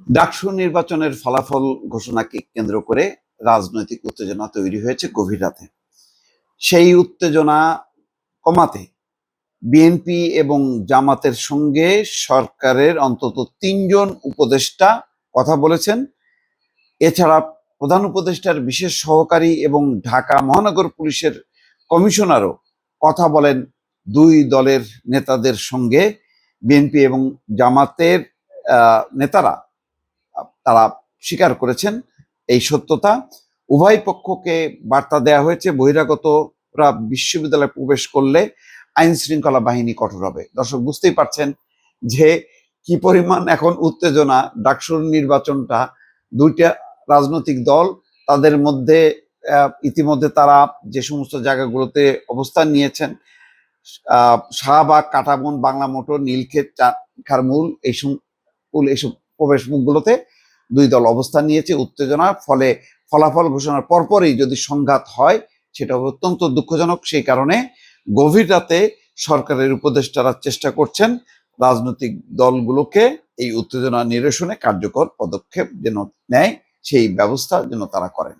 ডাকসু নির্বাচনের ফলাফল ঘোষণাকে কেন্দ্র করে রাজনৈতিক উত্তেজনা তৈরি হয়েছে গভীর রাতে। সেই উত্তেজনা কমাতে বিএনপি এবং জামাতের সঙ্গে সরকারের অন্তত ৩ জন উপদেষ্টা কথা বলেছেন। এছাড়া প্রধান উপদেষ্টার বিশেষ সহকারী এবং ঢাকা মহানগর পুলিশের কমিশনারও কথা বলেন দুই দলের নেতাদের সঙ্গে। বিএনপি এবং জামাতের নেতারা তারা স্বীকার করেছেন এই সত্যতা। উভয় পক্ষকে বার্তা দেওয়া হয়েছে, বহিরাগতরা বিশ্ববিদ্যালয়ে প্রবেশ করলে আইন শৃঙ্খলা বাহিনী কঠোর হবে। দর্শক বুঝতেই পারছেন যে কি পরিমাণ এখন উত্তেজনা। ডাকসুর নির্বাচনটা দুইটা রাজনৈতিক দল, তাদের মধ্যে ইতিমধ্যে তারা যে সমস্ত জায়গাগুলোতে অবস্থান নিয়েছেন, শাহবাগ, কাঁটাবন, বাংলা মোটর, নীলক্ষেত, খারমুল, এইসব প্রবেশ মুখগুলোতে দুই দল অবস্থান নিয়েছে। উত্তেজনার ফলে ফলাফল ঘোষণার পরপরই যদি সংঘাত হয় সেটা অত্যন্ত দুঃখজনক। সেই কারণে গভীর রাতে সরকারের উপদেষ্টারা চেষ্টা করছেন রাজনৈতিক দলগুলোকে এই উত্তেজনা নিরসনে কার্যকর পদক্ষেপ যেন নেয়, সেই ব্যবস্থা যেন তারা করেন।